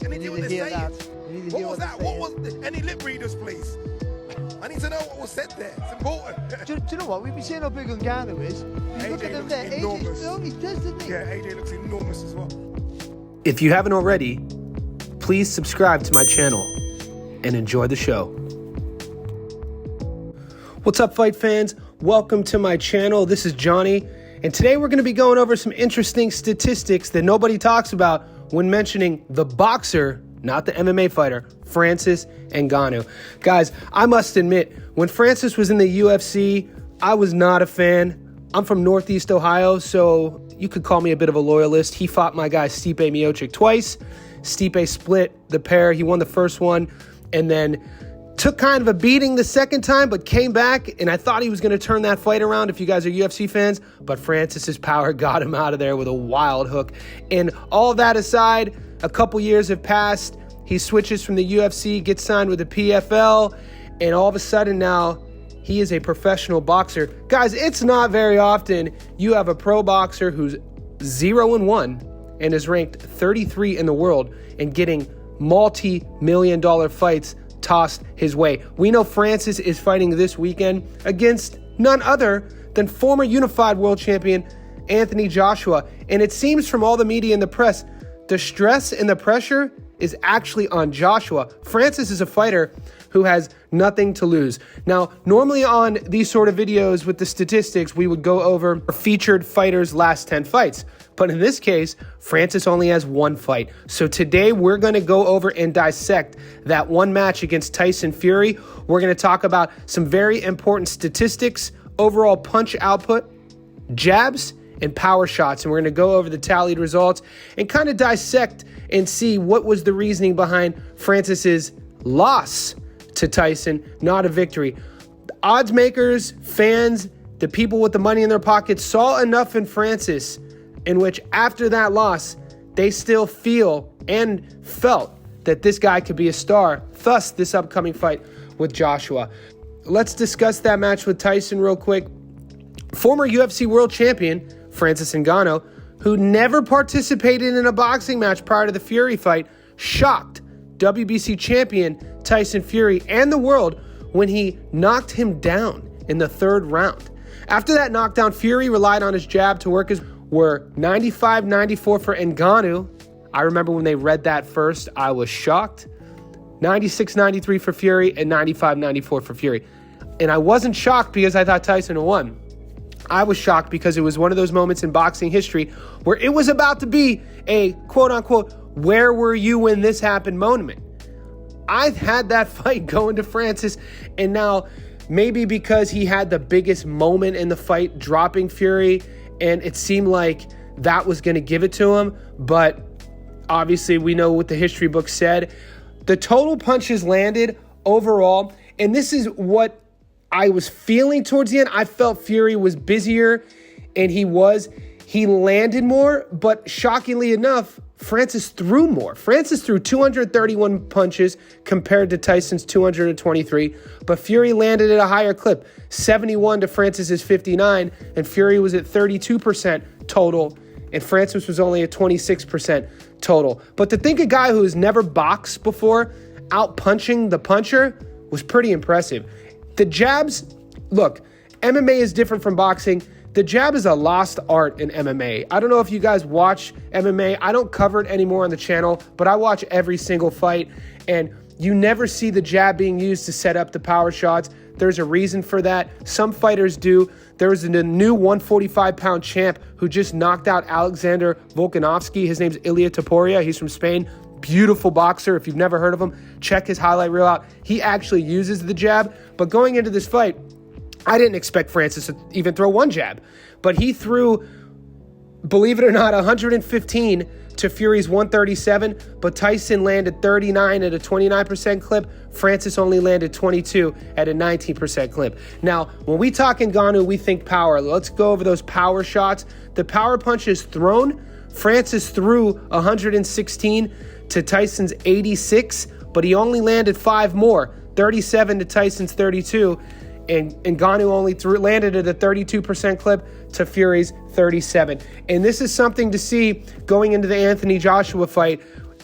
Any deal with the saying? What was that? What was any lip readers, please? I need to know what was said there. It's important. Do you know what? We've been saying how big Ngannou is. You look at him there. Enormous. AJ, he does, doesn't he? Yeah, AJ looks enormous as well. If you haven't already, please subscribe to my channel and enjoy the show. What's up, fight fans? Welcome to my channel. This is Johnny, and today we're going to be going over some interesting statistics that nobody talks about when mentioning the boxer, not the MMA fighter, Francis Ngannou. Guys, I must admit, when Francis was in the UFC, I was not a fan. I'm from Northeast Ohio, so you could call me a bit of a loyalist. He fought my guy Stipe Miocic twice. Stipe split the pair. He won the first one and then took kind of a beating the second time, but came back, and I thought he was going to turn that fight around if you guys are UFC fans, but Francis's power got him out of there with a wild hook. And all that aside, a couple years have passed. He switches from the UFC, gets signed with the PFL, and all of a sudden now he is a professional boxer. Guys, it's not very often you have a pro boxer who's 0-1 and is ranked 33 in the world and getting multi-million-dollar fights tossed his way. We know Francis is fighting this weekend against none other than former unified world champion Anthony Joshua. And it seems from all the media and the press, the stress and the pressure is actually on Joshua. Francis is a fighter who has nothing to lose. Now, normally on these sort of videos with the statistics, we would go over featured fighters' last 10 fights. But in this case, Francis only has one fight. So today we're going to go over and dissect that one match against Tyson Fury. We're going to talk about some very important statistics, overall punch output, jabs, and power shots. And we're going to go over the tallied results and kind of dissect and see what was the reasoning behind Francis's loss to Tyson, not a victory. Odds makers, fans, the people with the money in their pockets saw enough in Francis in which after that loss, they still feel and felt that this guy could be a star, thus this upcoming fight with Joshua. Let's discuss that match with Tyson real quick. Former UFC world champion Francis Ngannou, who never participated in a boxing match prior to the Fury fight, shocked WBC champion Tyson Fury and the world when he knocked him down in the third round. After that knockdown, Fury relied on his jab to work his were 95-94 for Ngannou. I remember when they read that first, I was shocked. 96-93 for Fury and 95-94 for Fury. And I wasn't shocked because I thought Tyson won. I was shocked because it was one of those moments in boxing history where it was about to be a quote-unquote, where were you when this happened moment. I had that fight going to Francis, and now maybe because he had the biggest moment in the fight, dropping Fury, and it seemed like that was going to give it to him. But obviously we know what the history book said. The total punches landed overall, and this is what I was feeling towards the end. I felt Fury was busier, and he landed more, but shockingly enough, Francis threw more. Francis threw 231 punches compared to Tyson's 223, but Fury landed at a higher clip, 71 to Francis's 59, and Fury was at 32% total, and Francis was only at 26% total. But to think a guy who has never boxed before out-punching the puncher was pretty impressive. The jabs, look, MMA is different from boxing. The jab is a lost art in MMA. I don't know if you guys watch MMA. I don't cover it anymore on the channel, but I watch every single fight, and you never see the jab being used to set up the power shots. There's a reason for that. Some fighters do. There was a new 145-pound champ who just knocked out Alexander Volkanovski. His name's Ilia Topuria. He's from Spain. Beautiful boxer. If you've never heard of him, check his highlight reel out. He actually uses the jab. But going into this fight, I didn't expect Francis to even throw one jab, but he threw, believe it or not, 115 to Fury's 137, but Tyson landed 39 at a 29% clip. Francis only landed 22 at a 19% clip. Now, when we talk Ngannou, we think power. Let's go over those power shots. The power punches thrown, Francis threw 116 to Tyson's 86, but he only landed 5 more, 37 to Tyson's 32. And Ngannou only landed at a 32% clip to Fury's 37. And this is something to see going into the Anthony Joshua fight.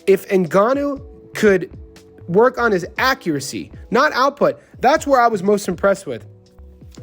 if Ngannou could work on his accuracy, not output, that's where I was most impressed with.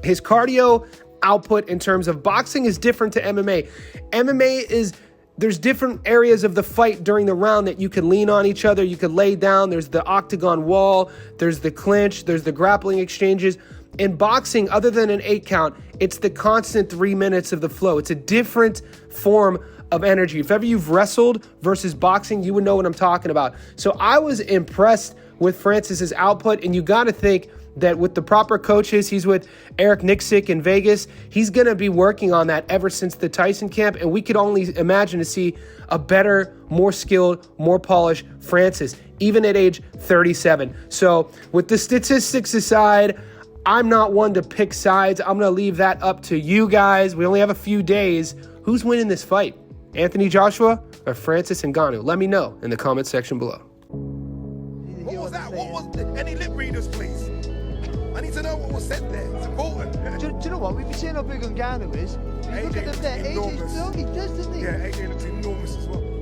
His cardio output in terms of boxing is different to MMA. MMA is, there's different areas of the fight during the round that you can lean on each other, you can lay down, there's the octagon wall, there's the clinch, there's the grappling exchanges. In boxing, other than an 8 count, it's the constant 3 minutes of the flow. It's a different form of energy. If ever you've wrestled versus boxing, you would know what I'm talking about. So I was impressed with Francis's output, and you got to think that with the proper coaches, he's with Eric Nixick in Vegas, he's going to be working on that ever since the Tyson camp, and we could only imagine to see a better, more skilled, more polished Francis, even at age 37. So with the statistics aside, I'm not one to pick sides. I'm going to leave that up to you guys. We only have a few days. Who's winning this fight? Anthony Joshua or Francis Ngannou? Let me know in the comment section below. What was that? What was any lip readers, please? I need to know what was said there. It's important. Do you know what? We've been saying how big Ngannou is. You look at him there, AJ's, no, he does, doesn't he? Yeah, AJ looks enormous as well.